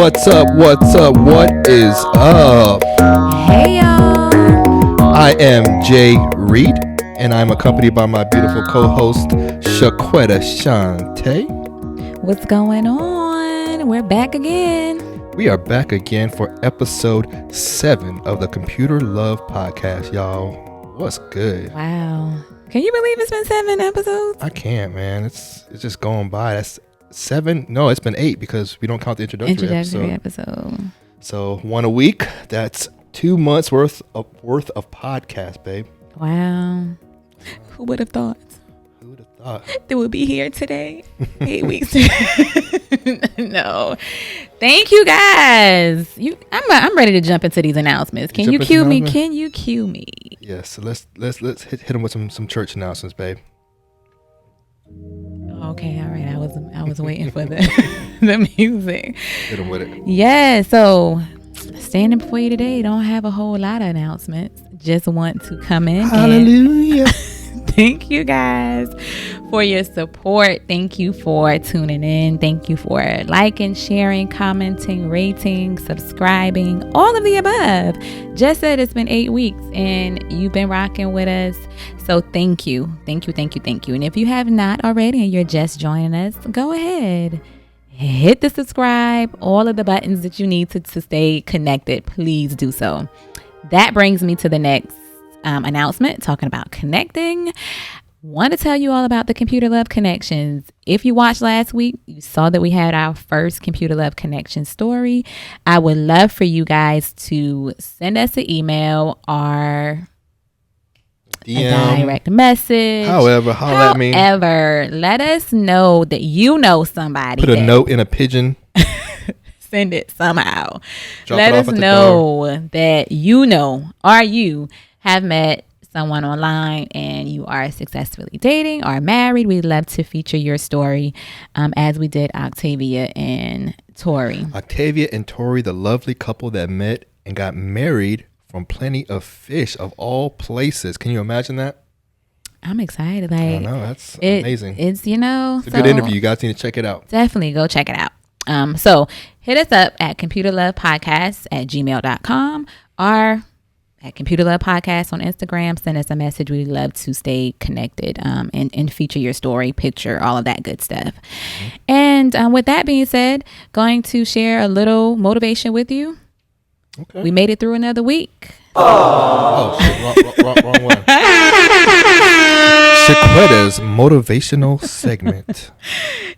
What's up? What's up? What is up? Hey y'all. I am Jay Reed, and I'm accompanied by my beautiful co-host Shaquetta Shante. What's going on? We're back again. We are back again for episode 7 of the Computer Love Podcast, y'all. What's good? Wow. Can you believe it's been 7 episodes? I can't, man. It's just going by. That's 7. No, it's been 8 because we don't count the introductory episode. So 1 a week. That's 2 months worth of podcast, babe. Wow. Who would have thought? Who would have thought? That we'll be here today. 8 weeks. No. Thank you guys. I'm ready to jump into these announcements. Can you cue me? Can you cue me? Yes. So let's hit them with some church announcements, babe. Okay, all right. I was waiting for the music. Hit them with it. Yeah, so standing before you today, don't have a whole lot of announcements. Just want to come in. Hallelujah. Thank you guys for your support. Thank you for tuning in. Thank you for liking, sharing, commenting, rating, subscribing, all of the above. Just said it's been 8 weeks and you've been rocking with us. So thank you. Thank you. Thank you. Thank you. And if you have not already and you're just joining us, go ahead. Hit the subscribe, all of the buttons that you need to stay connected. Please do so. That brings me to the next announcement, talking about connecting. Want to tell you all about the Computer Love Connections. If you watched last week, you saw that we had our first Computer Love Connection story. I would love for you guys to send us an email or DM, a direct message. However, let us know that you know somebody. Put a note in a pigeon. Send it somehow. Let us know that you know or you have met someone online and you are successfully dating or married. We'd love to feature your story as we did Octavia and Tori. Octavia and Tori, the lovely couple that met and got married from Plenty of Fish of all places. Can you imagine that? I'm excited. I know, that's amazing. It's a good interview. You guys need to check it out. Definitely go check it out. So hit us up at computerlovepodcast@gmail.com or at Computer Love Podcast on Instagram. Send us a message. We'd love to stay connected and feature your story, picture, all of that good stuff. Mm-hmm. And with that being said, going to share a little motivation with you. Okay. We made it through another week. Oh shit, wrong one. Shaquetta's motivational segment.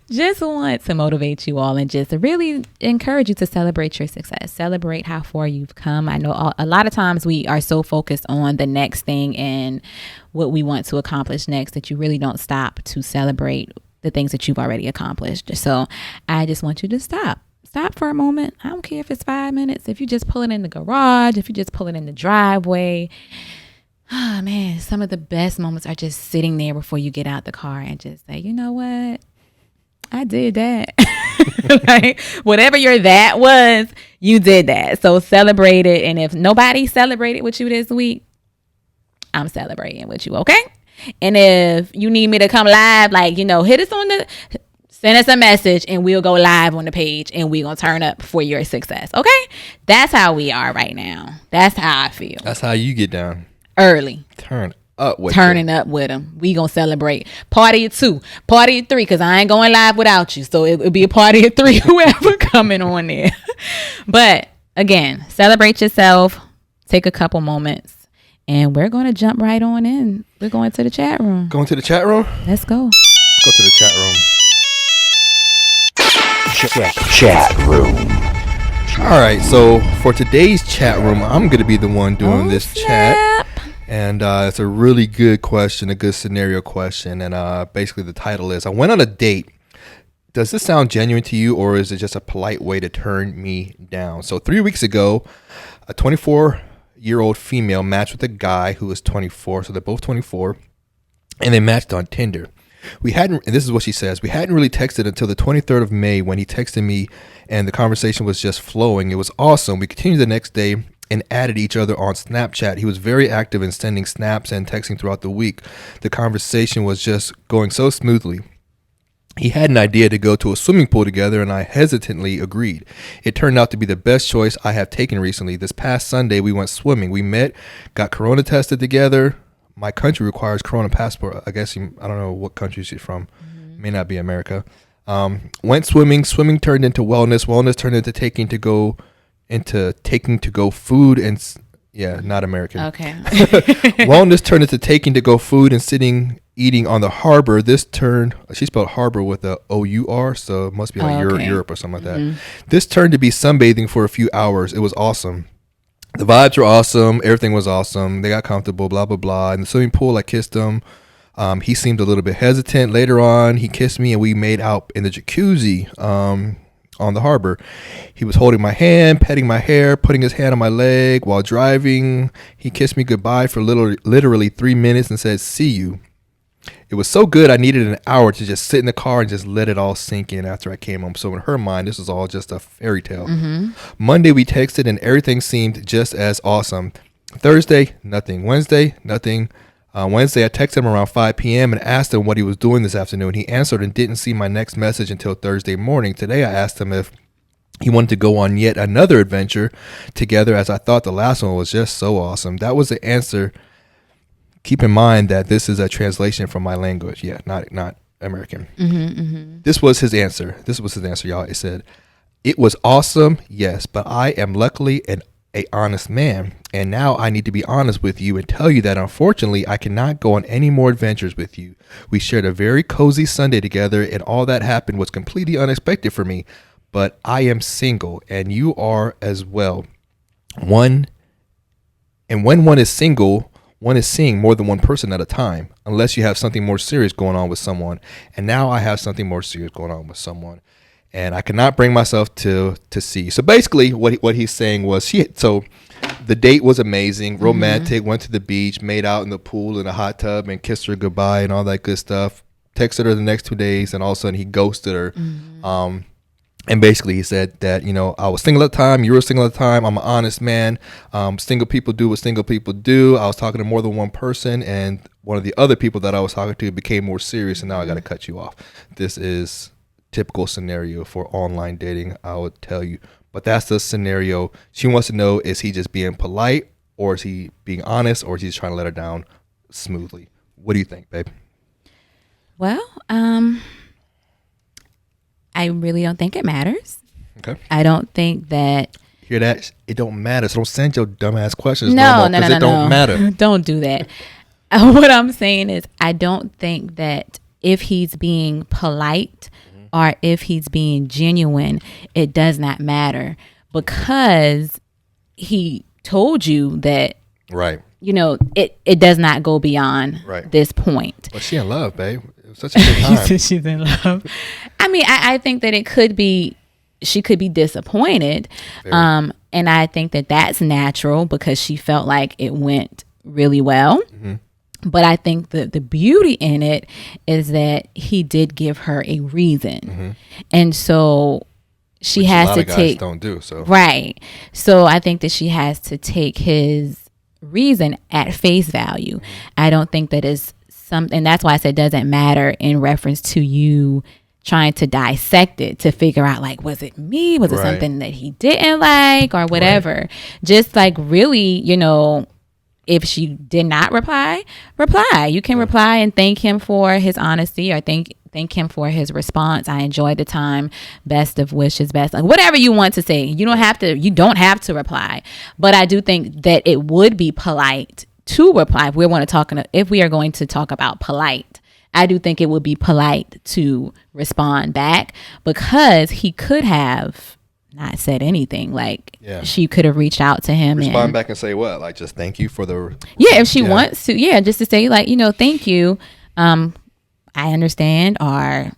Just want to motivate you all and just really encourage you to celebrate your success. Celebrate how far you've come. I know a lot of times we are so focused on the next thing and what we want to accomplish next that you really don't stop to celebrate the things that you've already accomplished. So I just want you to stop for a moment. I don't care if it's 5 minutes. If you just pull it in the garage, if you just pull it in the driveway. Oh man, some of the best moments are just sitting there before you get out the car and just say, you know what? I did that. Like, whatever your that was, you did that. So celebrate it. And if nobody celebrated with you this week, I'm celebrating with you, okay? And if you need me to come live, hit us send us a message and we'll go live on the page and we're going to turn up for your success. Okay? That's how we are right now. That's how I feel. That's how you get down. Early. Turning up with them. We going to celebrate. Party of 2. Party of 3 because I ain't going live without you. So it'll be a party of 3 whoever coming on there. But again, celebrate yourself. Take a couple moments. And we're going to jump right on in. We're going to the chat room. Going to the chat room? Let's go. Let's go to the chat room. Chat room. All right, so for today's chat room, I'm going to be the one doing this chat. And it's a really good question, a good scenario question. And basically the title is, I went on a date. Does this sound genuine to you, or is it just a polite way to turn me down? So 3 weeks ago, a 24-year-old female matched with a guy who was 24. So they're both 24. And they matched on Tinder. And this is what she says, we hadn't really texted until the 23rd of May when he texted me and the conversation was just flowing. It was awesome. We continued the next day and added each other on Snapchat. He was very active in sending snaps and texting throughout the week. The conversation was just going so smoothly. He had an idea to go to a swimming pool together, and I hesitantly agreed. It turned out to be the best choice I have taken recently. This past Sunday, we went swimming. We met, got corona tested together. My country requires corona passport. I guess I don't know what country she's from. May not be America. Went swimming. Swimming turned into wellness. Wellness turned into taking to go food and not American. Okay. Wellness turned into taking to go food and eating on the harbor. She spelled harbor with a O-U-R, so it must be like Europe or something like that. This turned to be sunbathing for a few hours. It was awesome. The vibes were awesome. Everything was awesome. They got comfortable, blah, blah, blah. In the swimming pool, I kissed him. He seemed a little bit hesitant. Later on, he kissed me and we made out in the jacuzzi on the harbor. He was holding my hand, petting my hair, putting his hand on my leg while driving. He kissed me goodbye for literally 3 minutes and said, "See you." It was so good I needed an hour to just sit in the car and just let it all sink in after I came home. So in her mind, this was all just a fairy tale. Monday we texted and everything seemed just as awesome. Thursday, nothing. Wednesday, nothing. Wednesday I texted him around 5 p.m. and asked him what he was doing this afternoon. He answered and didn't see my next message until Thursday morning. Today I asked him if he wanted to go on yet another adventure together, as I thought the last one was just so awesome. That was the answer. Keep in mind that this is a translation from my language. Yeah, not American. This was his answer. Y'all. It said, "It was awesome, yes, but I am luckily an honest man, and now I need to be honest with you and tell you that unfortunately I cannot go on any more adventures with you. We shared a very cozy Sunday together, and all that happened was completely unexpected for me, but I am single, and you are as well. When one is single, one is seeing more than one person at a time, unless you have something more serious going on with someone. And now I have something more serious going on with someone, and I cannot bring myself to see." So basically, what he's saying was, so the date was amazing, romantic. Went to the beach, made out in the pool in a hot tub, and kissed her goodbye and all that good stuff. Texted her the next 2 days, and all of a sudden he ghosted her. And basically he said that, I was single at the time. You were single at the time. I'm an honest man. Single people do what single people do. I was talking to more than one person, and one of the other people that I was talking to became more serious, and now I got to cut you off. This is typical scenario for online dating, I would tell you. But that's the scenario. She wants to know, is he just being polite, or is he being honest, or is he just trying to let her down smoothly? What do you think, babe? Well, I really don't think it matters. Okay. I don't think that. Hear that? It don't matter. So don't send your dumbass questions. No. It don't matter. Don't do that. What I'm saying is, I don't think that if he's being polite or if he's being genuine, it does not matter, because he told you that. Right. It does not go beyond this point. But she in love, babe. It was such a good time. She's in love. I mean, I think that she could be disappointed. And I think that that's natural, because she felt like it went really well. But I think that the beauty in it is that he did give her a reason. And so she has to take. Don't do so. Right. So I think that she has to take his reason at face value. I don't think that is something, and that's why I said it doesn't matter in reference to you trying to dissect it to figure out, like, was it me? Was it something that he didn't like or whatever? Just like, really, if she did not reply. You can reply and thank him for his honesty, or thank him for his response. I enjoyed the time. Best of wishes, best, like whatever you want to say. You don't have to reply. But I do think that it would be polite to reply if we are going to talk about polite. I do think it would be polite to respond back, because he could have not said anything. Like, she could have reached out to him. Respond back and say what? Like, just thank you for the. Yeah, if she wants to. Yeah, just to say, like, thank you. I understand, or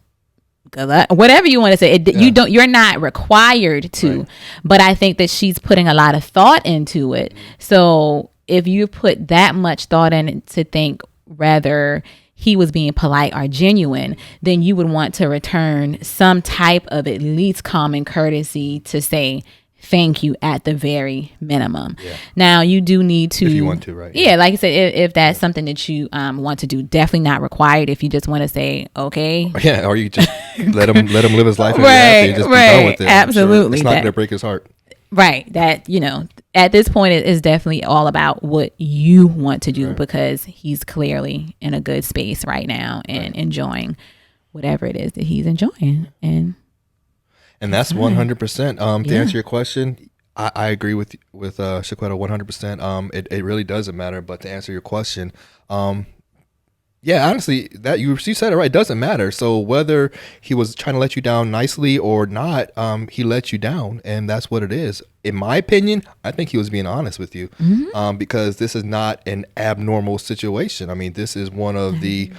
good luck, whatever you want to say. You're not required to, but I think that she's putting a lot of thought into it. So if you put that much thought in it to think whether he was being polite or genuine, then you would want to return some type of at least common courtesy to say thank you at the very minimum. Yeah. Now you do need to, if you want to, right? Yeah, like I said, if that's something that you want to do, definitely not required. If you just want to say okay, Yeah, or you just let him live his life and be Right, happy and just be done with it. I'm sure absolutely. it's not going to break his heart. right, that at this point it is definitely all about what you want to do, Right. because he's clearly in a good space right now and enjoying whatever it is that he's enjoying. And that's 100%. To Yeah. answer your question, I agree with Shaquetta 100%. It really doesn't matter. But to answer your question, yeah, honestly, that you said it right. It doesn't matter. So whether he was trying to let you down nicely or not, he let you down, and that's what it is. In my opinion, I think he was being honest with you, because this is not an abnormal situation. I mean, this is one of the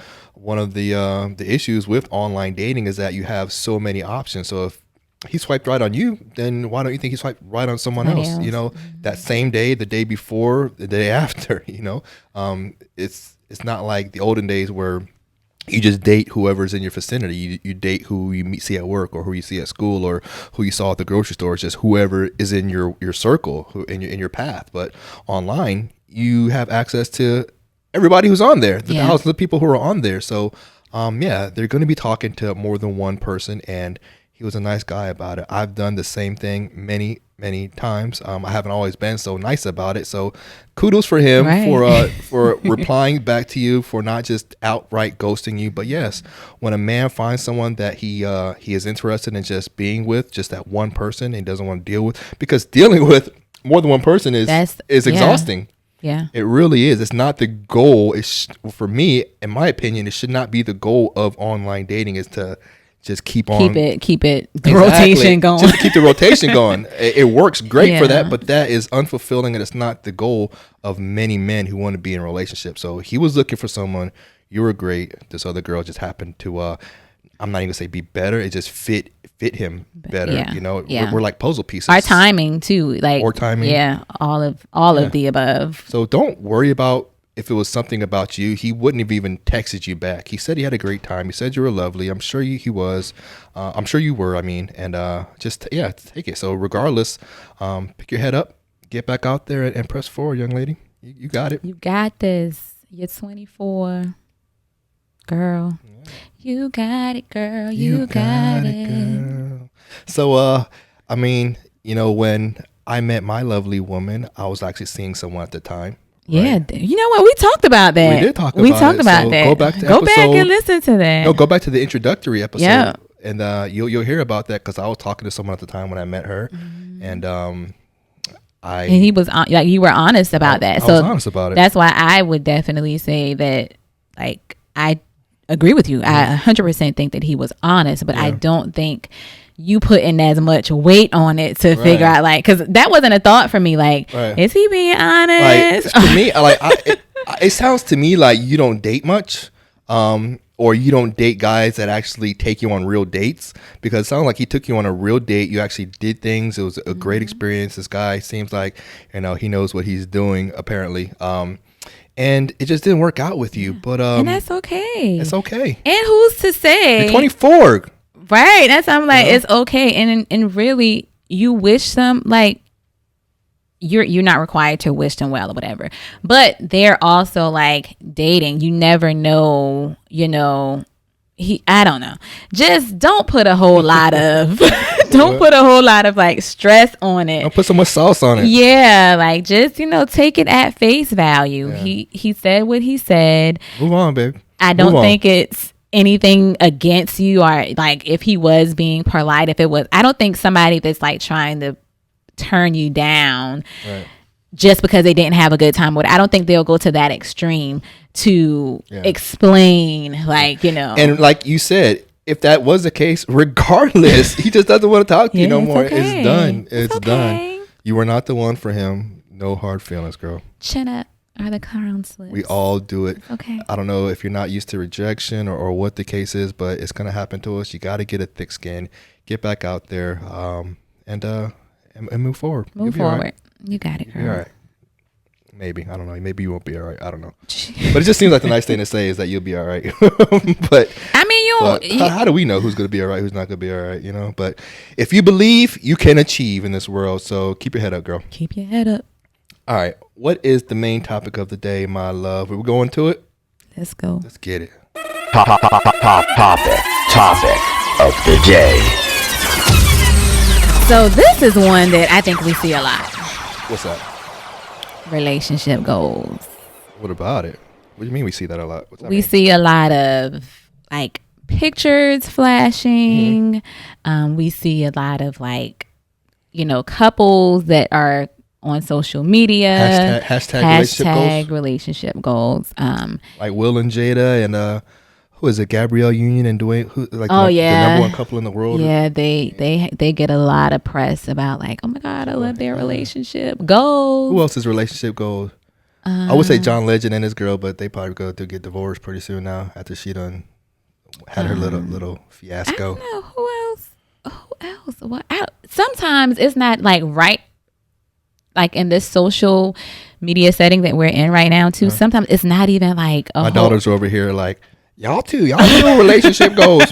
issues with online dating is that you have so many options. So if he swiped right on you, then why don't you think he swiped right on someone Somebody else? else. That same day, the day before, the day after. It's not like the olden days where you just date whoever's in your vicinity. You date who you see at work or who you see at school or who you saw at the grocery store. It's just whoever is in your circle, in your path. But online, you have access to everybody who's on there, the thousands of people who are on there. So, they're going to be talking to more than one person, and he was a nice guy about it. I've done the same thing many, many times. I haven't always been so nice about it. So kudos for him for replying back to you, for not just outright ghosting you. But yes, when a man finds someone that he is interested in just being with, just that one person, and doesn't want to deal with, because dealing with more than one person is exhausting. Yeah. It really is. It's not the goal. For me, in my opinion, it should not be the goal of online dating, is to just keep the rotation going. Just to keep the rotation going. It works great for that, but that is unfulfilling, and it's not the goal of many men who want to be in a relationship. So he was looking for someone. You were great. This other girl just happened to, I'm not even gonna say be better. It just fit him better. Yeah. We're like puzzle pieces. Our timing too, or timing. Yeah, all of the above. So don't worry about if it was something about you. He wouldn't have even texted you back. He said he had a great time. He said you were lovely. I'm sure he was. I'm sure you were. And just take it. So regardless, pick your head up, get back out there, and press forward, young lady. You got it. You got this. You're 24, girl. Yeah. You got it, girl. You got it, girl. So when I met my lovely woman, I was actually seeing someone at the time. Yeah, right? You know what? We talked about that. We did talk about it. So Go back and listen to that. No, go back to the introductory episode. Yeah. And you'll hear about that, because I was talking to someone at the time when I met her, and he was you were honest about that. So I was honest about it. That's why I would definitely say that, I agree with you. I 100% think that he was honest, but I don't think you put in as much weight on it to figure out, because that wasn't a thought for me. Is he being honest? To me, it sounds to me like you don't date much, or you don't date guys that actually take you on real dates, because it sounds like he took you on a real date. You actually did things. It was a great experience. This guy seems like, he knows what he's doing, apparently. And it just didn't work out with you, but and that's okay. It's okay. And who's to say? You're 24. Right. That's I'm like, it's okay. And really, you wish them, you're not required to wish them well or whatever. But they're also dating. You never know, I don't know. Just don't put a whole lot of stress on it. Don't put so much sauce on it. Yeah, just take it at face value. Yeah. He said what he said. Move on, babe. I don't think it's anything against you, or if he was being polite. If it was, I don't think somebody that's trying to turn you down just because they didn't have a good time with it. I don't think they'll go to that extreme to explain, And like you said, if that was the case, regardless, he just doesn't want to talk to you no more. Okay. It's done. It's done. Okay. You were not the one for him. No hard feelings, girl. Chin up are the clown slips. We all do it. Okay. I don't know if you're not used to rejection or what the case is, but it's gonna happen to us. You got to get a thick skin, get back out there, and move forward. Move forward. Right. You got it, girl. All right. Maybe. I don't know. Maybe you won't be all right. I don't know. But it just seems like the nice thing to say is that you'll be all right. But I mean, how do we know who's going to be all right, who's not going to be all right, you know? But if you believe, you can achieve in this world. So keep your head up, girl. Keep your head up. All right. What is the main topic of the day, my love? Are we going to it? Let's go. Let's get it. Topic of the day. So this is one that I think we see a lot. What's that? Relationship goals. What about it? What do you mean we see that a lot? What's that We mean? see a lot of like pictures flashing. We see a lot of like, couples that are on social media. Hashtag relationship goals. Like Will and Jada and who is it? Gabrielle Union and Dwayne. The number one couple in the world. Yeah, they get a lot of press about like, oh my God, I love their relationship goals. Who else's relationship goals? I would say John Legend and his girl, but they probably go to get divorced pretty soon now after she done had her little fiasco. I don't know who else. What? Sometimes it's not like right. Like in this social media setting that we're in right now too. Sometimes it's not even like my daughters are over here like. Y'all doing relationship goals.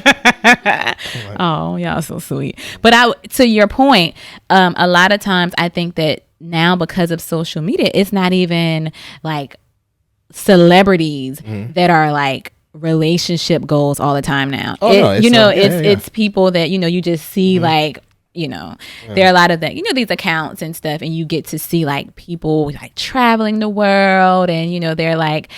Oh, y'all so sweet. But to your point, a lot of times I think that now because of social media, it's not even like celebrities that are like relationship goals all the time now. It's people that, you just see like, there are a lot of that, these accounts and stuff, and you get to see like people like traveling the world and, they're like,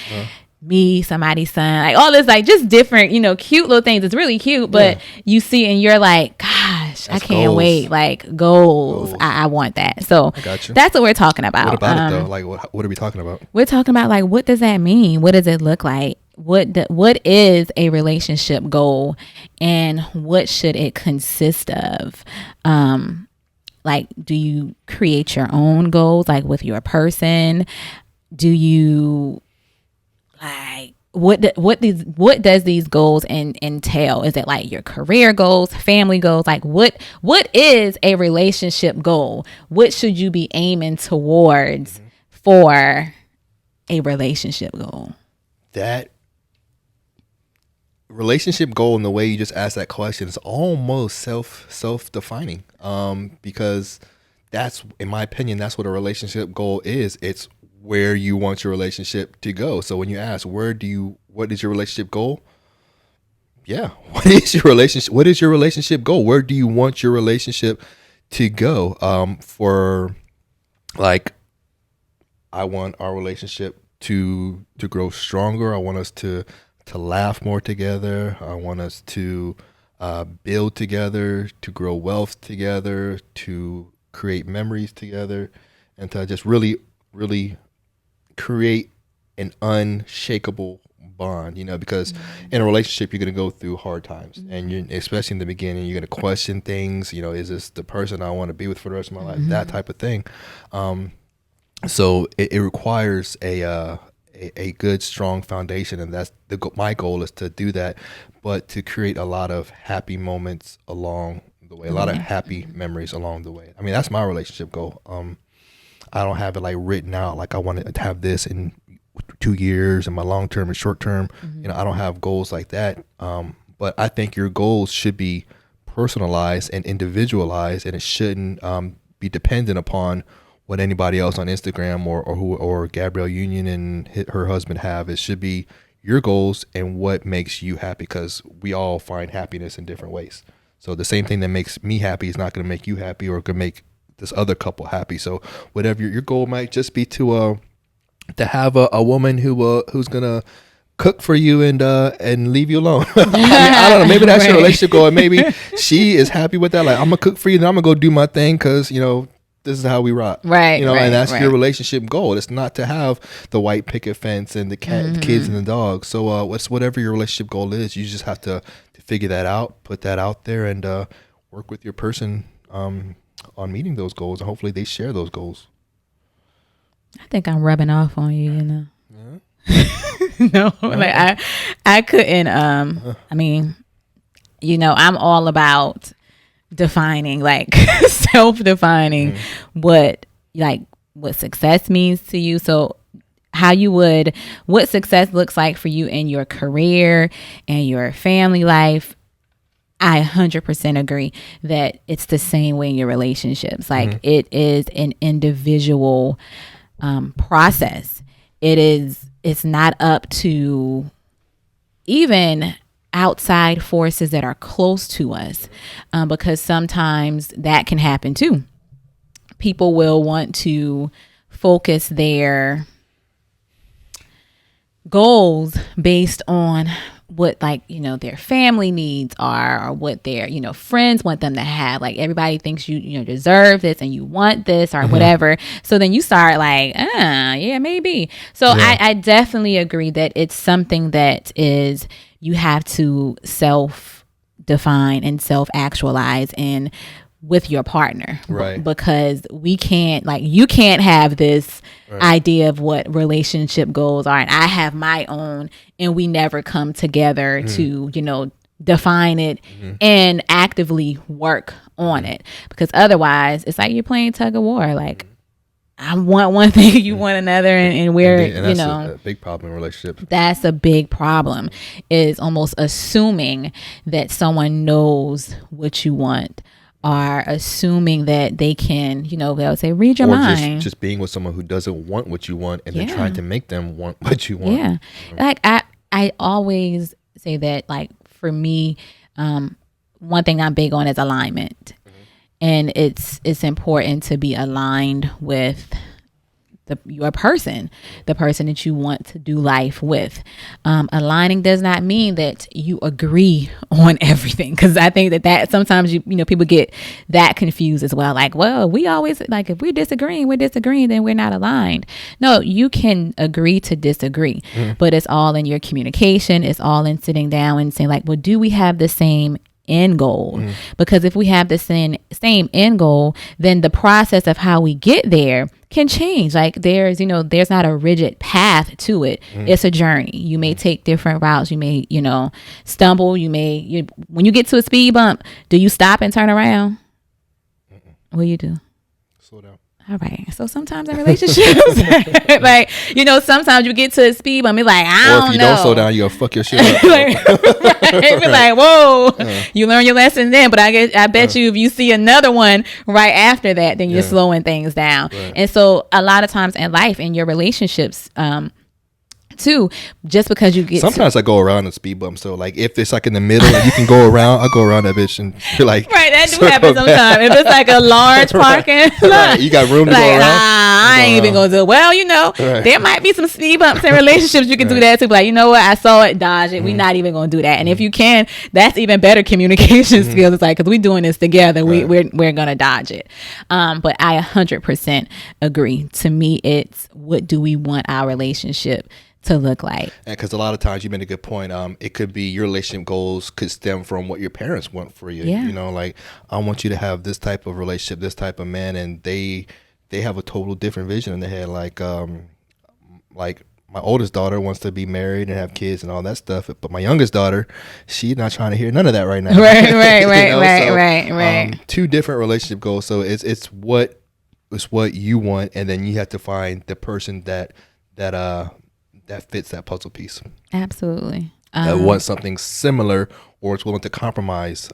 me, somebody's son, like all this, like just different, cute little things. It's really cute, but you see and you're like, gosh, I can't goals. Wait. Like goals. I want that. So that's what we're talking about. What about it though? Like what are we talking about? We're talking about like, what does that mean? What does it look like? What is a relationship goal and what should it consist of? Like, do you create your own goals, like with your person? Do you like what does these goals entail? Is it like your career goals, family goals? Like what is a relationship goal? What should you be aiming towards for a relationship goal? That relationship goal and the way you just asked that question is almost self-defining, because that's, in my opinion, that's what a relationship goal is. It's where you want your relationship to go. So when you ask, what is your relationship goal? Yeah. What is your relationship goal? Where do you want your relationship to go? For like, I want our relationship to grow stronger. I want us to laugh more together. I want us to build together, to grow wealth together, to create memories together, and to just really, really create an unshakable bond, because in a relationship you're going to go through hard times, and especially in the beginning you're going to question things, is this the person I want to be with for the rest of my life, that type of thing. So it requires a good strong foundation, and that's my goal is to do that, but to create a lot of happy moments along the way, a lot of happy memories along the way. I mean, that's my relationship goal. I don't have it like written out like I want to have this in 2 years and my long term and short term. I don't have goals like that. But I think your goals should be personalized and individualized, and it shouldn't be dependent upon what anybody else on Instagram or Gabrielle Union and her husband have. It should be your goals and what makes you happy, because we all find happiness in different ways. So the same thing that makes me happy is not going to make you happy or going to make this other couple happy. So whatever your goal might just be to have a woman who's gonna cook for you and leave you alone. I don't know. Maybe that's your relationship goal, and maybe she is happy with that. Like, I'm gonna cook for you, then I'm gonna go do my thing because this is how we rock. Right. And that's your relationship goal. It's not to have the white picket fence and the kids and the dogs. So whatever your relationship goal is, you just have to figure that out, put that out there, and work with your person on meeting those goals, and hopefully they share those goals. I think I'm rubbing off on you, No, like I couldn't. I mean, I'm all about defining, like self-defining what success means to you. So what success looks like for you in your career and your family life, I 100% agree that it's the same way in your relationships. Like it is an individual process. It's not up to even outside forces that are close to us, because sometimes that can happen too. People will want to focus their goals based on what, like, their family needs are, or what their, friends want them to have. Like, everybody thinks you deserve this and you want this or whatever. So then you start like, yeah, maybe. So I definitely agree that it's something that is, you have to self-define and self-actualize and with your partner, right? Because we can't, like, you can't have this idea of what relationship goals are, and I have my own, and we never come together to define it and actively work on it, because otherwise it's like you're playing tug of war. Like, I want one thing, you want another, and we're that's a big problem in relationships. That's a big problem, is almost assuming that someone knows what you want, are assuming that they can, they'll say, read your mind. Just being with someone who doesn't want what you want, and then trying to make them want what you want. Yeah. Like, I always say that, like, for me, one thing I'm big on is alignment. And it's important to be aligned with your person, the person that you want to do life with. Aligning does not mean that you agree on everything, because I think that sometimes people get that confused as well. Like, well, we always, like, if we're disagreeing, then we're not aligned. No, you can agree to disagree, but it's all in your communication. It's all in sitting down and saying, like, well, do we have the same end goal? Because if we have the same end goal, then the process of how we get there can change. Like, there's not a rigid path to it. It's a journey. You may take different routes. You may stumble. When you get to a speed bump, do you stop and turn around? What do you do? Slow down. All right. So sometimes in relationships, like, sometimes you get to a speed bump, it's like, I don't know. Or if you don't slow down, you'll fuck your shit up. Be like, whoa, you learn your lesson then. But I bet you, if you see another one right after that, then you're slowing things down. Right. And so a lot of times in life, in your relationships, too, just because you get sometimes I go around the speed bump, so like if it's like in the middle and you can go around, I'll go around that bitch and you're like, right, that do happen sometimes. If it's like a large parking lot, right, you got room to go around, I ain't even gonna do it. Well, there might be some speed bumps in relationships. You can do that too, but like, you know what, I saw it, dodge it. We're not even gonna do that. And if you can, that's even better communication skills. It's like, because we're doing this together, we're gonna dodge it. But I 100% agree. To me, it's, what do we want our relationship to look like? Because a lot of times, you made a good point. It could be your relationship goals could stem from what your parents want for you. Like, I want you to have this type of relationship, this type of man, and they have a total different vision in their head. Like my oldest daughter wants to be married and have kids and all that stuff, but my youngest daughter, she's not trying to hear none of that right now. Right. Two different relationship goals. So it's what you want, and then you have to find the person that fits that puzzle piece. Absolutely. That wants something similar, or is willing to compromise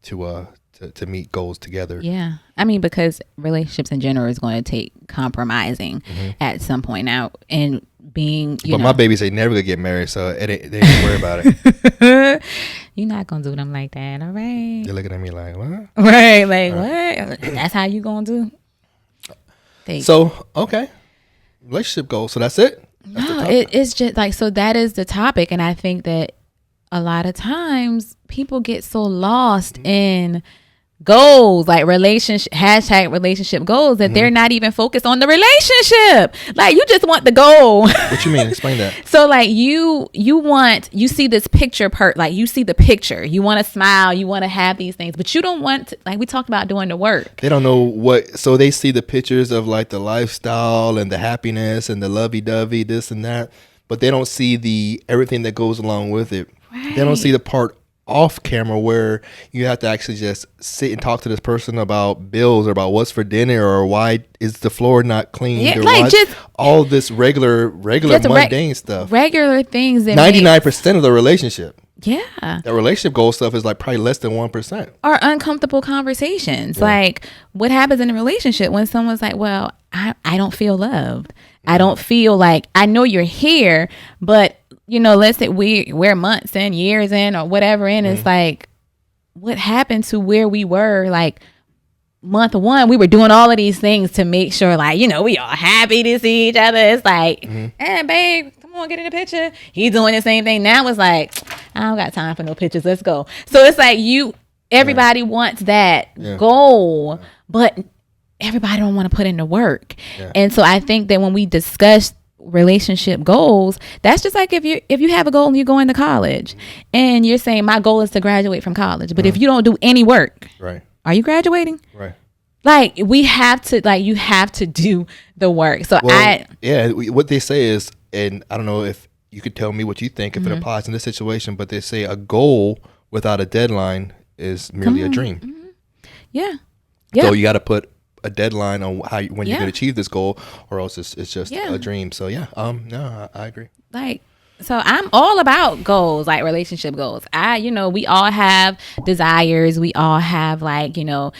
to meet goals together. Yeah. I mean, because relationships in general is going to take compromising at some point now, and being, my babies ain't never gonna get married, so they ain't worry about it. You're not gonna do them like that, all right? They're looking at me like, what? Right, like, what? That's how you gonna do? So, okay. Relationship goals. So that's it? No, it's just like, so that is the topic. And I think that a lot of times people get so lost in goals, like relationship goals, that they're not even focused on the relationship. Like, you just want the goal. What you mean? Explain that. So like, you see this picture like, you see the picture, you want to smile, you want to have these things, but you don't want to, like we talked about, doing the work. They don't know so they see the pictures of like the lifestyle and the happiness and the lovey-dovey, this and that, but they don't see everything that goes along with it. Right. They don't see the part off camera where you have to actually just sit and talk to this person about bills or about what's for dinner or why is the floor not cleaned, Yeah, or like why, just all this regular mundane stuff. Regular things that 99% of the relationship. Yeah. That relationship goal stuff is like probably less than 1%. Or uncomfortable conversations. Like what happens in a relationship when someone's like, well, I don't feel loved. I don't feel like, I know you're here, but you know, let's say we're months in, years in, or whatever in. It's like, what happened to where we were like month one? We were doing all of these things to make sure, like, you know, we all happy to see each other. It's like, hey, babe, come on, get in the picture. He's doing the same thing. Now it's like, I don't got time for no pictures. Let's go. So it's like everybody wants that goal, but everybody don't want to put in the work. And so I think that when we discuss relationship goals, that's just like if you have a goal and you're going to college and you're saying my goal is to graduate from college, but if you don't do any work, are you graduating? Like we have to, like you have to do the work. So what they say is, and I don't know if you could tell me what you think if it applies in this situation, but they say a goal without a deadline is merely a dream. So you got to put a deadline on when you can achieve this goal, or else it's just a dream. So no, I agree. Like, so I'm all about goals, like relationship goals. We all have desires. We all have, like, you know,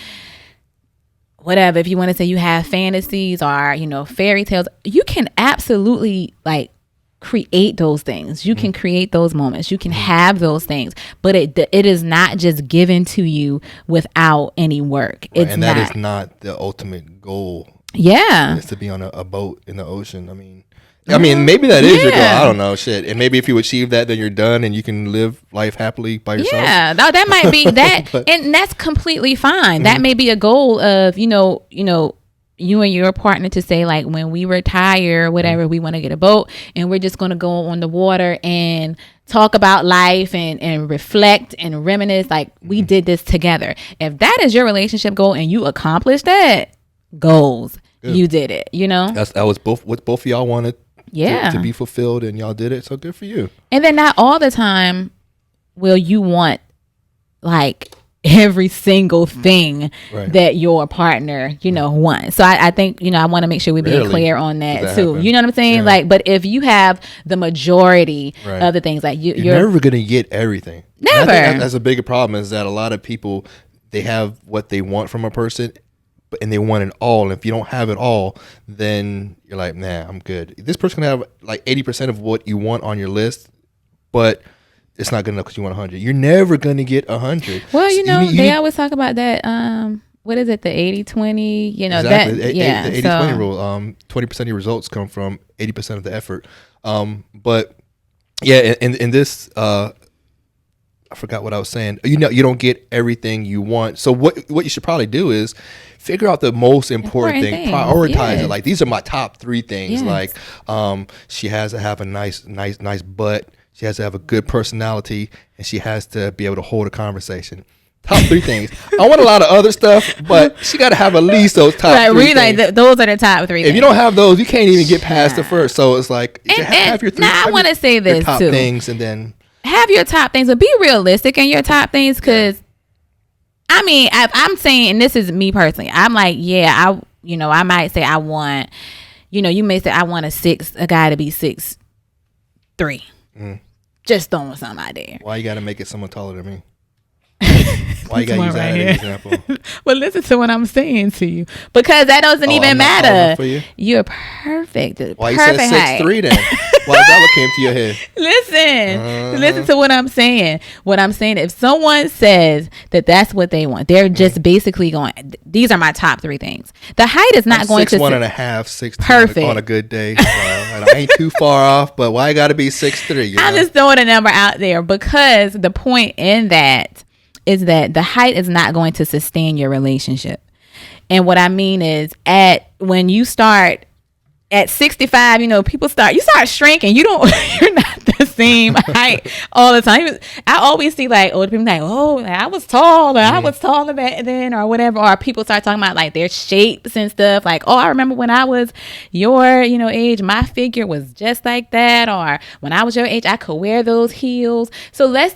whatever. If you want to say you have fantasies or, you know, fairy tales, you can absolutely like create those things. You can create those moments. You can have those things, but it is not just given to you without any work. It's and that is not the ultimate goal. It's to be on a boat in the ocean. I mean, maybe that is your goal. I don't know, shit. And maybe if you achieve that, then you're done and you can live life happily by yourself. Yeah, no, that might be that, and that's completely fine. That may be a goal of you and your partner to say, like, when we retire, whatever, we want to get a boat and we're just going to go on the water and talk about life and reflect and reminisce, like we did this together. If that is your relationship goal and you accomplished that, goals, you did it, you know? That was what both of y'all wanted to be fulfilled, and y'all did it, so good for you. And then not all the time will you want, like, every single thing that your partner, wants. So I think, I want to make sure we're being clear on that too. Happen. You know what I'm saying? Yeah. Like, but if you have the majority of the things, like you're never going to get everything. Never. I think that's a bigger problem, is that a lot of people, they have what they want from a person, and they want it all. And if you don't have it all, then you're like, nah, I'm good. This person can have like 80% of what you want on your list, but it's not good enough because you want 100. You're never going to get 100. Well, they always talk about that. What is it? The 80-20, exactly. The 80-20 rule. 20% of your results come from 80% of the effort. But yeah, in this, I forgot what I was saying. You don't get everything you want. So what you should probably do is figure out the most important thing. Prioritize it. Like, these are my top 3 things. Like, she has to have a nice butt. She has to have a good personality, and she has to be able to hold a conversation. Top 3 things. I want a lot of other stuff, but she got to have at least those top 3 things. Like those are the top 3 if things. You don't have those, you can't even get past the first. So it's like, have your 3. Now I want to say this top too. Things, and then have your top things, but be realistic in your top things. Because I'm saying, and this is me personally, I'm like, I might say I want, you may say I want a guy to be 6'3". Just throwing something out there. Why you got to make it someone taller than me? Why you got to use that as an example? Well, listen to what I'm saying to you, because that doesn't even matter. For you? You're perfect. Why perfect you said 6'3" then? Why is that what came to your head? Listen to what I'm saying. What I'm saying, if someone says that that's what they want, they're just basically going, these are my top 3 things. The height is not going to 6'1.5", 6'2", perfect on a good day. So I ain't too far off, but why I got to be 6'3"? I'm just throwing a number out there, because the point in that is that the height is not going to sustain your relationship. And what I mean is, when you start at 65, you start shrinking. You're not the same height all the time. I always see like older people like, oh, I was tall, or I was taller back then, or whatever. Or people start talking about like their shapes and stuff. Like, oh, I remember when I was your, age, my figure was just like that. Or when I was your age, I could wear those heels. So let's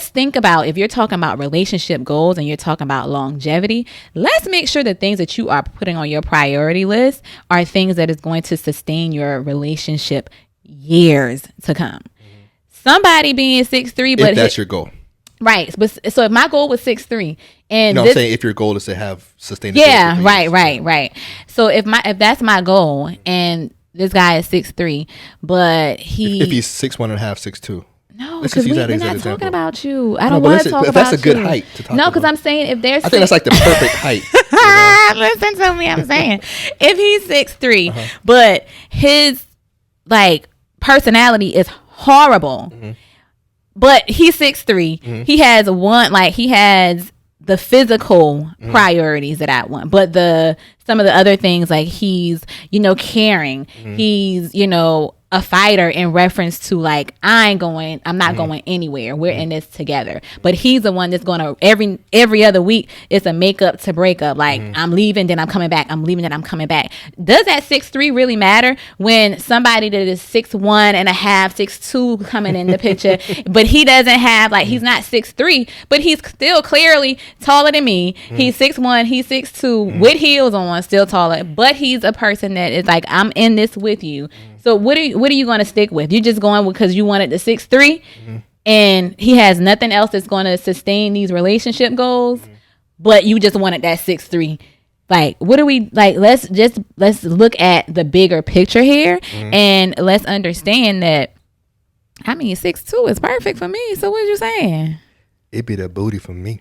think about, if you're talking about relationship goals and you're talking about longevity, let's make sure the things that you are putting on your priority list are things that is going to sustain your relationship years to come. Somebody being 6'3", but if that's your goal. Right. But so if my goal was 6'3", and I'm saying if your goal is to have sustainability. Yeah, right. So if that's my goal, and this guy is 6'3", but if he's 6'1" and a half, 6'2". No, because we're not talking about you. I don't want to talk about you. That's a good height to talk about. No, because I'm saying if there's... I think that's like the perfect height. Listen to me, I'm saying. If he's 6'3", but his, personality is horrible, but he's 6'3", he has the physical priorities that I want, but some of the other things, like he's, caring, he's, a fighter in reference to like, I'm not going anywhere. We're in this together. But he's the one that's going to every other week, it's a makeup to break up. Like I'm leaving, then I'm coming back. I'm leaving, then I'm coming back. Does that 6'3" really matter when somebody that is 6'1" and a half, 6'2" coming in the picture, but he doesn't have he's not 6'3", but he's still clearly taller than me. He's 6'1", he's 6'2", with heels on, still taller, but he's a person that is like, I'm in this with you. So what are you going to stick with? You're just going because you wanted the 6'3", and he has nothing else that's going to sustain these relationship goals, but you just wanted that 6'3". Like, what are we like? Let's look at the bigger picture here, and let's understand that. 6'2" is perfect for me. So what are you saying? It be the booty for me.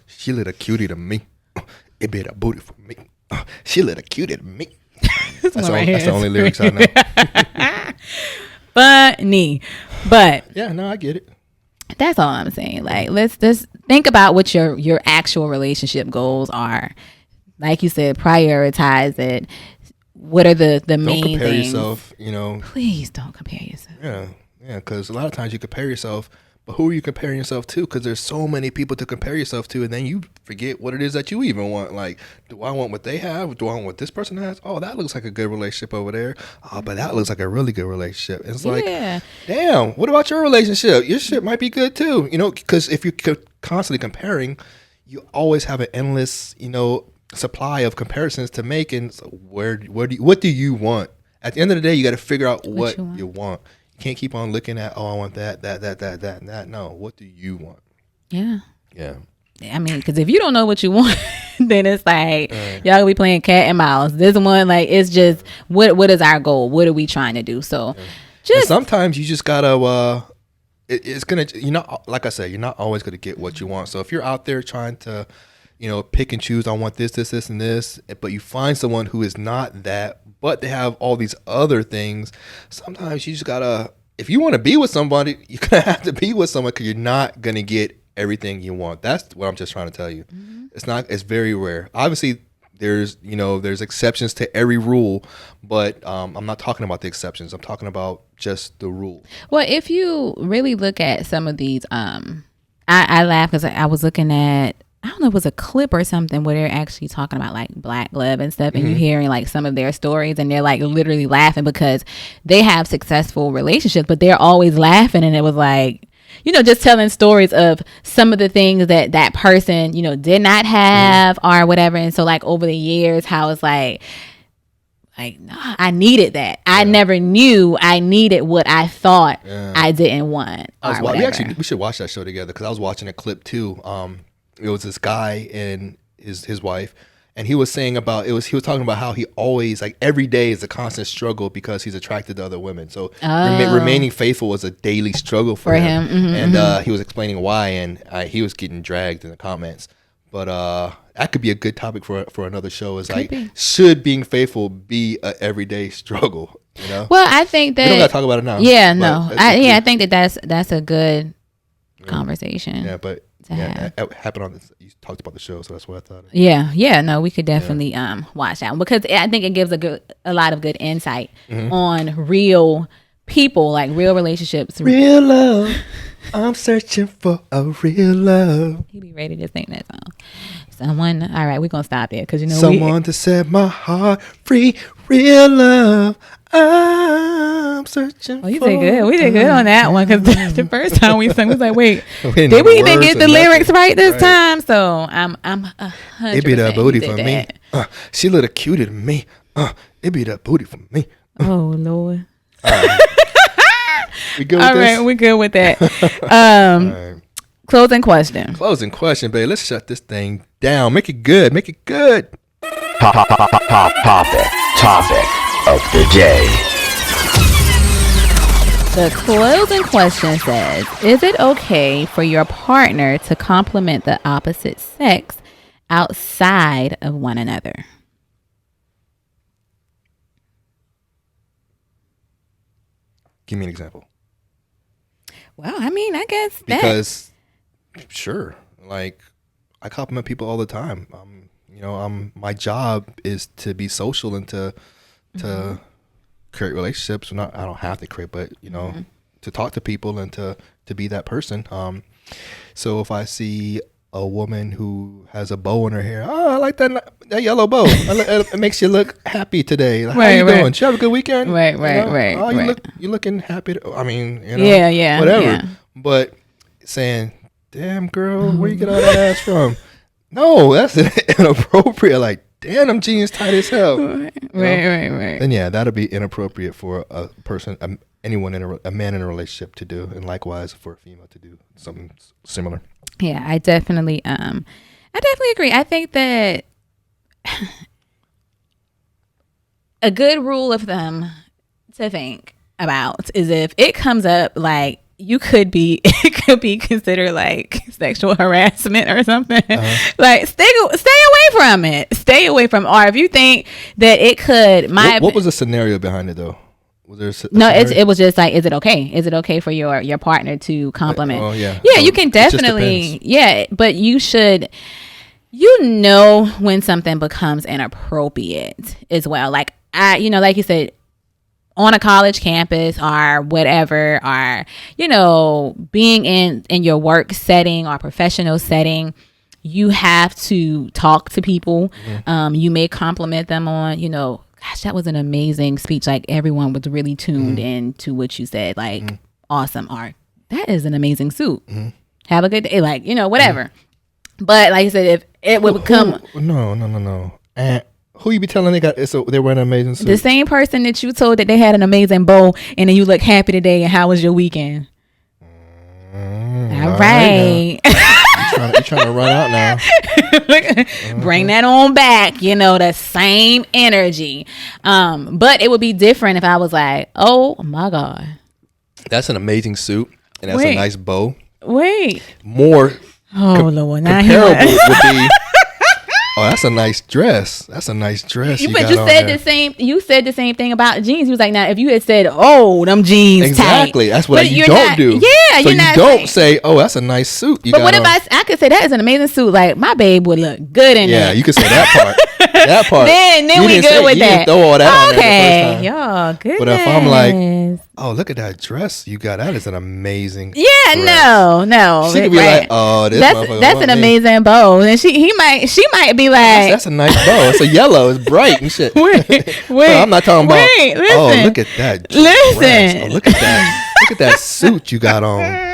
She little cutie to me. It be the booty for me. She little cutie to me. That's the only lyrics I know. Funny. But yeah, no, I get it. That's all I'm saying. Like, let's just think about what your actual relationship goals are. Like you said, prioritize it. What are the main things? Don't compare yourself, Please don't compare yourself. Yeah, because a lot of times you compare yourself, but who are you comparing yourself to? Because there's so many people to compare yourself to, and then you forget what it is that you even want. Like, do I want what they have? Do I want what this person has? Oh, that looks like a good relationship over there. Oh, but that looks like a really good relationship. It's like, damn, what about your relationship? Your shit might be good too. Because if you're constantly comparing, you always have an endless, supply of comparisons to make. And so what do you want? At the end of the day, you got to figure out what you want. Can't keep on looking at, I want that, and that. No, what do you want? Yeah. Yeah. Because if you don't know what you want, then it's like, y'all gonna be playing cat and mouse. This one, it's just, what is our goal? What are we trying to do? So, and sometimes you just gotta, it's gonna, like I said, you're not always gonna get what you want. So if you're out there trying to, pick and choose, I want this, and this, but you find someone who is not that, but they have all these other things, sometimes you just gotta, if you want to be with somebody, you're gonna have to be with someone, because you're not gonna get everything you want. That's what I'm just trying to tell you. It's very rare. Obviously there's exceptions to every rule, but I'm not talking about the exceptions. I'm talking about just the rule. Well, if you really look at some of these, I laugh because I was looking at, I don't know if it was a clip or something where they're actually talking about like Black Love and stuff, and you're hearing like some of their stories, and they're like literally laughing because they have successful relationships, but they're always laughing. And it was like, just telling stories of some of the things that person, did not have or whatever. And so like over the years, how it's like, nah, I needed that. I never knew I needed what I thought I didn't want. We should watch that show together, because I was watching a clip too. It was this guy and his wife, and he was saying he was talking about how he always, like, every day is a constant struggle because he's attracted to other women. So remaining faithful was a daily struggle for him. And he was explaining why, and he was getting dragged in the comments. But that could be a good topic for another show. Is like, should being faithful be an everyday struggle? Well, I think that we don't gotta talk about it now. Yeah, no, I think that's a good conversation. Yeah, but. Yeah, it happened on this. You talked about the show, so that's what I thought. Yeah, no, we could definitely watch that one, because I think it gives a lot of good insight on real people, like real relationships. Real love. I'm searching for a real love. He be ready to sing that song. Someone, all right, we're gonna stop there because someone to set my heart free. Real love. I'm searching. Oh, you did good. We did good on that one because the first time we sang, we was like, wait, did we even get the lyrics right this time? So I'm 100%. It be that booty for me. She look cuter than me. It be that booty for me. Oh Lord. We good with all this? Right, we good with that. Right. Closing question, babe. Let's shut this thing down. Make it good. Topic of the day. The closing question says, is it okay for your partner to compliment the opposite sex outside of one another? Give me an example. Well, I mean, I guess because sure, like I compliment people all the time. My job is to be social and to create relationships. I don't have to create, but to talk to people and to be that person. So if I see a woman who has a bow in her hair, I like that yellow bow. It makes you look happy today. Like, how you doing? Did you have a good weekend? Right. Oh, you looking happy. Whatever. Yeah. But saying, "Damn girl, where you get all that ass from?" No, that's inappropriate. Like, damn, them jeans tight as hell. Right. Then yeah, that'll be inappropriate for a person, anyone a man in a relationship to do, and likewise for a female to do something similar. Yeah, I definitely agree. I think that a good rule of thumb to think about is if it comes up like it could be considered like sexual harassment or something. Like stay away from it. Or if you think that it could, what was the scenario behind it though? Was there it was just like, is it okay? Is it okay for your partner to compliment? Oh yeah. Yeah, so you can definitely. Yeah, but you should. When something becomes inappropriate as well. Like like you said, on a college campus or whatever, or being in your work setting or professional setting, you have to talk to people. You may compliment them on gosh, that was an amazing speech. Like everyone was really tuned in to what you said. Like awesome art. That is an amazing suit. Have a good day. Like whatever. But like I said, if it would become no. And who you be telling they wear an amazing suit? The same person that you told that they had an amazing bow and then you look happy today and how was your weekend? All right. You're trying to run out now. Bring that on back, the same energy. But it would be different if I was like, oh my God. That's an amazing suit and that's a nice bow. Wait. More Lord, now comparable would be, oh, that's a nice dress. That's a nice dress. But you said the same. You said the same thing about jeans. He was like, now if you had said, "Oh, them jeans," exactly. Tight. That's what you don't do. Yeah, so you don't say, "Oh, that's a nice suit." But what if I could say that is an amazing suit? Like my babe would look good in it. Yeah, you could say that part. That part. then we good with that. You didn't throw all that on there the first time. Y'all, goodness. But if I'm like, oh, look at that dress you got. That is an amazing. Yeah, dress. No. She could be like, oh, that's an amazing bow, and she might be like, that's a nice bow. It's a yellow. It's bright and shit. Wait. No, I'm not talking about. Listen. Oh, look at that. Dress. Oh, look at that. Look at that suit you got on.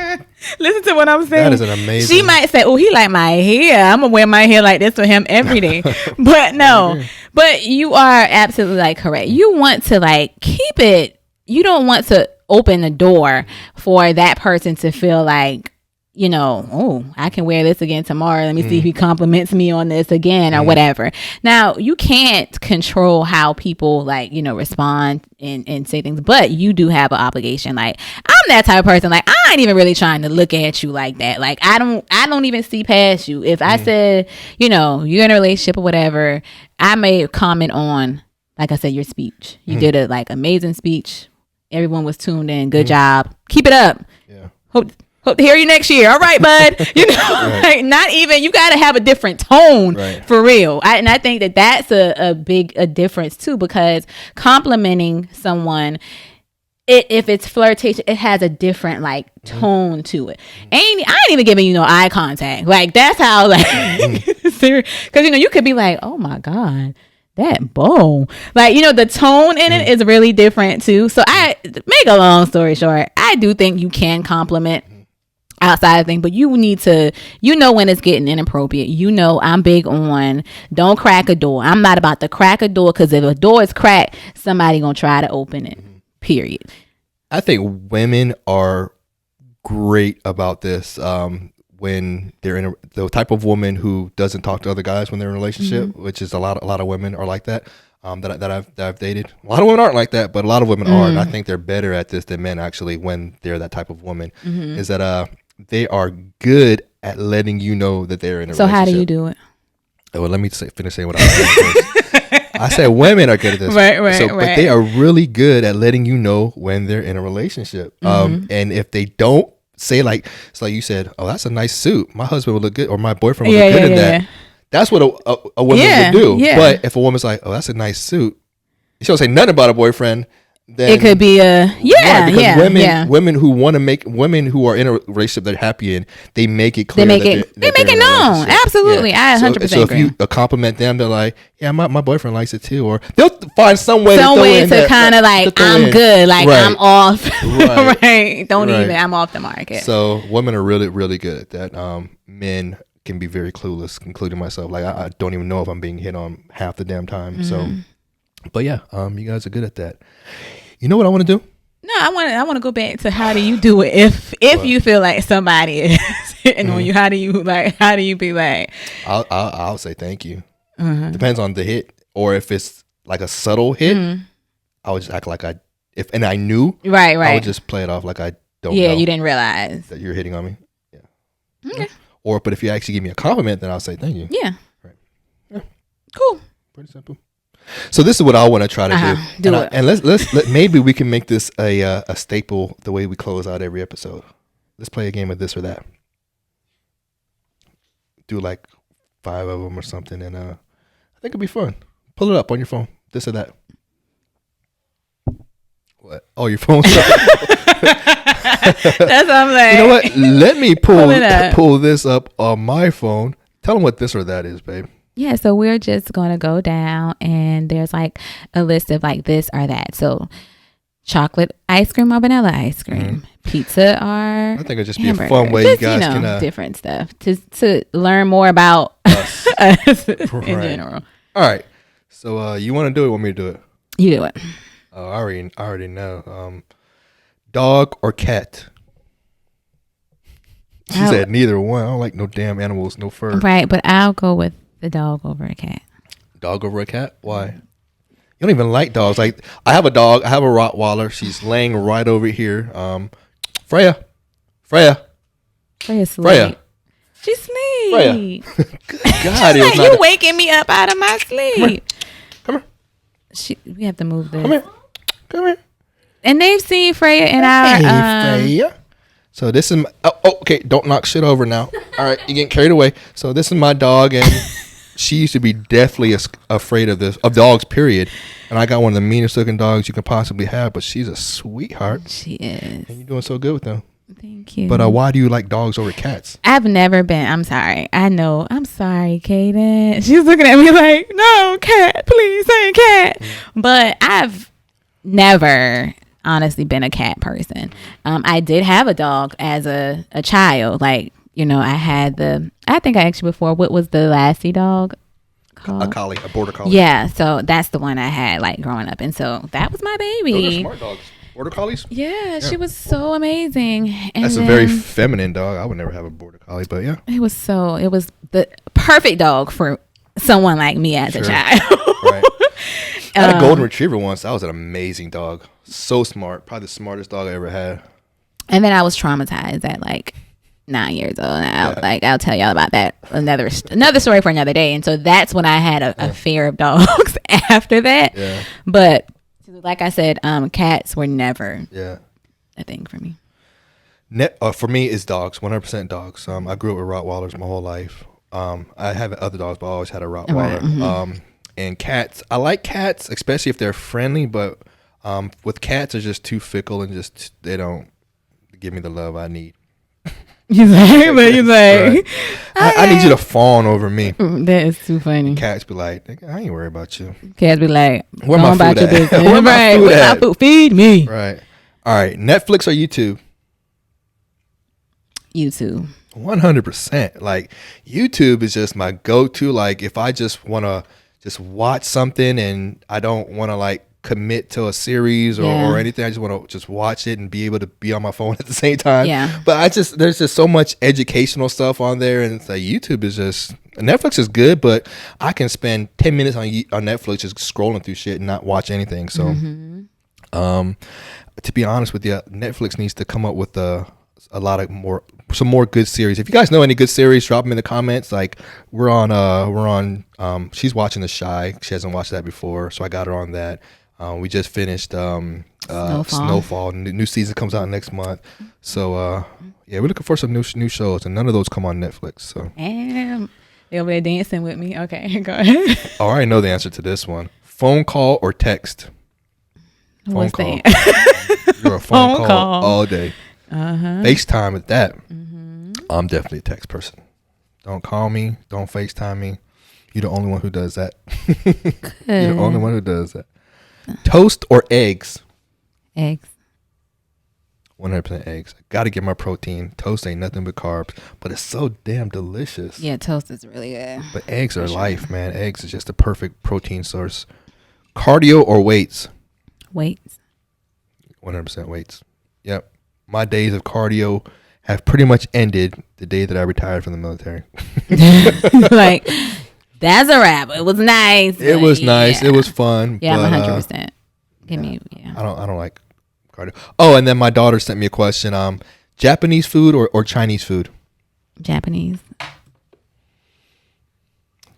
Listen to what I'm saying. That is an amazing. She might say, "Oh, he like my hair. I'm gonna wear my hair like this for him every day." But no. But you are absolutely like correct. You want to like keep it. You don't want to open the door for that person to feel like, oh, I can wear this again tomorrow. Let me see if he compliments me on this again or whatever. Now, you can't control how people respond and say things, but you do have an obligation. Like, I'm that type of person. Like, I ain't even really trying to look at you like that. Like, I don't even see past you. If I said, you're in a relationship or whatever, I may comment on, like I said, your speech. You did a amazing speech. Everyone was tuned in. Good job. Keep it up. Yeah. Hope to hear you next year. All right, bud. Right. Not even, you got to have a different tone for real. And I think that's a big difference too, because complimenting someone if it's flirtation, it has a different like tone to it. I ain't even giving you no eye contact. Like that's how like serious. Because you could be like, oh my god, that bow. Like the tone in it is really different too. So I make a long story short, I do think you can compliment outside of things, but you need to when it's getting inappropriate. I'm big on don't crack a door. I'm not about to crack a door, because if a door is cracked, somebody gonna try to open it. Period. I think women are great about this when they're in the type of woman who doesn't talk to other guys when they're in a relationship, which is a lot of women are like that. That I've dated. A lot of women aren't like that, but a lot of women are, and I think they're better at this than men actually when they're that type of woman. Is that they are good at letting you know that they're in a relationship. So how do you do it? Well, let me finish saying what I was saying first. I said women are good at this. Right. But they are really good at letting you know when they're in a relationship. And if they don't say, like, it's like you said, oh, that's a nice suit. My husband would look good, or my boyfriend would look good in that. That's what a woman would do. Yeah. But if a woman's like, oh, that's a nice suit, she don't say nothing about a boyfriend. Then it could be women who want to make women who are in a relationship they're happy in, they make it clear. They make it known. Absolutely, I 100% agree. So if you compliment them, they're like, yeah, my boyfriend likes it too, or they'll find some way to kind of like, I'm good, like I'm off. Right. Don't even. I'm off the market. So women are really, really good at that. Men can be very clueless, including myself. Like I don't even know if I'm being hit on half the damn time. So. But yeah, you guys are good at that. You know what I want to do? No, I want to go back to how do you do it if you feel like somebody is hitting on you? How do you be like? I'll say thank you. Depends on the hit, or if it's like a subtle hit, I would just act like I knew. Right. I would just play it off like I don't know. Yeah, you didn't realize that you're hitting on me. Yeah. Okay. But if you actually give me a compliment, then I'll say thank you. Yeah. Right. Yeah. Cool. Pretty simple. So this is what I want to try to do. And let's maybe we can make this a staple the way we close out every episode. Let's play a game of this or that. Do like 5 of them or something, and I think it'd be fun. Pull it up on your phone. This or that. What? Oh, your phone. That's what I'm like. You know what? Let me pull this up on my phone. Tell them what this or that is, babe. Yeah, so we're just going to go down, and there's like a list of like this or that. So chocolate ice cream or vanilla ice cream, pizza or I think it'd just hamburger. Be a fun way you guys can different stuff to learn more about us in general. All right. So you want to do it? Want me to do it? You do it. I already know. Dog or cat? She said neither one. I don't like no damn animals, no fur. Right, but I'll go with the dog over a cat. Dog over a cat? Why? You don't even like dogs. Like I have a dog. I have a Rottweiler. She's laying right over here. Freya. Freya's sleep. Freya. She's asleep. Freya. Good God, like, you waking me up out of my sleep. Come here. We have to move this. Come here. And they've seen Freya in our. Freya. So this is okay. Don't knock shit over now. All right, you're getting carried away. So this is my dog, and she used to be deathly afraid of dogs. Period. And I got one of the meanest looking dogs you can possibly have, but she's a sweetheart. She is. And you're doing so good with them. Thank you. But why do you like dogs over cats? I've never been. I'm sorry. I know. I'm sorry, Kaden. She's looking at me like, no, cat. Please say cat. But I've never honestly been a cat person. I did have a dog as a child. Like, I had I think I asked you before, what was the Lassie dog called? A collie, a border collie. Yeah, so that's the one I had like growing up. And so that was my baby. Those are smart dogs. Border collies? Yeah, she was so amazing. And that's a very feminine dog. I would never have a border collie, but yeah. It was the perfect dog for someone like me as a child. Right. I had a golden retriever once. That was an amazing dog. So smart. Probably the smartest dog I ever had. And then I was traumatized at like 9 years old. And I'll tell y'all about that. Another story for another day. And so that's when I had a fear of dogs after that. Yeah. But like I said, cats were never a thing for me. For me, it's dogs. 100% dogs. I grew up with Rottweilers my whole life. I have other dogs, but I always had a Rottweiler. Right. And cats, I like cats, especially if they're friendly, but With cats, they're just too fickle and just they don't give me the love I need. You like, but you like, right. I need you to fawn over me. That is too funny. Cats be like, I ain't worried about you. Cats be like, where my food at? Where my food at? Food? Feed me. Right. All right. Netflix or YouTube? YouTube. 100%. Like YouTube is just my go-to. Like if I just want to just watch something and I don't want to like commit to a series or anything. I just want to just watch it and be able to be on my phone at the same time. Yeah. But there's just so much educational stuff on there, and it's like YouTube is just Netflix is good, but I can spend 10 minutes on Netflix just scrolling through shit and not watch anything. So, to be honest with you, Netflix needs to come up with some more good series. If you guys know any good series, drop them in the comments. Like we're on she's watching The Shy. She hasn't watched that before, so I got her on that. We just finished Snowfall. New season comes out next month. So we're looking for some new shows, and none of those come on Netflix. So they'll be dancing with me. Okay, go ahead. Oh, I already know the answer to this one. Phone call or text? Phone call. You're a phone call all day. FaceTime at that. I'm definitely a text person. Don't call me. Don't FaceTime me. You're the only one who does that. You're the only one who does that. Toast or eggs? Eggs. 100% eggs. I got to get my protein. Toast ain't nothing but carbs, but it's so damn delicious. Yeah, toast is really good. But eggs are life, man. Eggs is just the perfect protein source. Cardio or weights? Weights. 100% weights. Yep. My days of cardio have pretty much ended the day that I retired from the military. Like, that's a wrap. It was nice. It was nice. It was fun. Yeah, but, 100%. Give me. I don't like cardio. Oh, and then my daughter sent me a question. Japanese food or Chinese food? Japanese.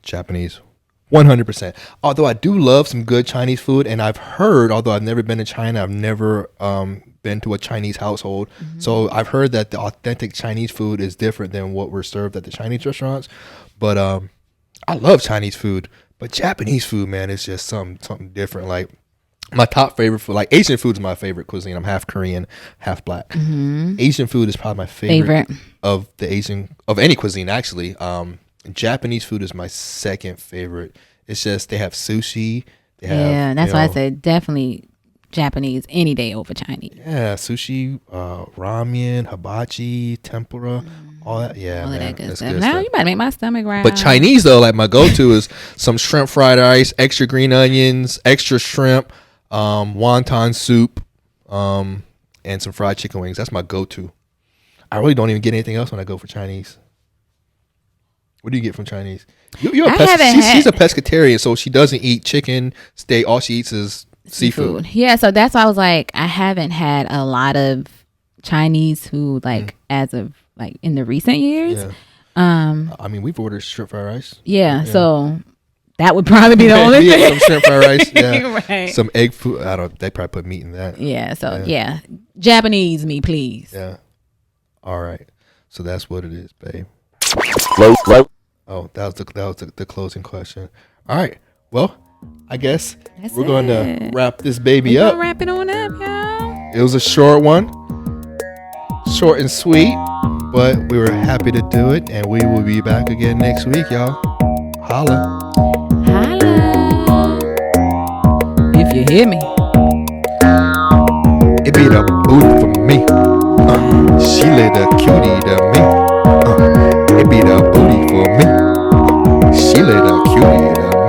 100%. Although I do love some good Chinese food, and I've heard, although I've never been to China, I've never been to a Chinese household. So I've heard that the authentic Chinese food is different than what we're served at the Chinese restaurants. But I love Chinese food, but Japanese food, man, is just something different. Like my top favorite food, like Asian food is my favorite cuisine. I'm half Korean, half black. Asian food is probably my favorite of any cuisine actually. Japanese food is my second favorite. It's just they have sushi. That's why I said definitely Japanese any day over Chinese. Yeah, sushi, ramen, hibachi, tempura, all that. Yeah, all man, that good that's stuff. good Now stuff. you might make my stomach rise. But Chinese though, like my go-to is some shrimp fried rice, extra green onions, extra shrimp, wonton soup, and some fried chicken wings. That's my go-to. I really don't even get anything else when I go for Chinese. What do you get from Chinese? She's a pescatarian, so she doesn't eat chicken, steak. All she eats is seafood. Yeah, so that's why I was like, I haven't had a lot of Chinese food as of like in the recent years. Yeah. I mean, we've ordered shrimp fried rice. Yeah, so that would probably be the only thing. Some shrimp fried rice. Yeah, right. Some egg food. They probably put meat in that. Yeah. So yeah, Japanese me, please. Yeah. All right. So that's what it is, babe. Float. Oh, that was the closing question. All right. Well, I guess we're going to wrap this baby up. Wrap it on up, y'all. It was a short one, short and sweet, but we were happy to do it, and we will be back again next week, y'all. Holla. If you hear me. It be the booty for me. She lay the cutie to me. It be the booty for me. She lay the cutie to me.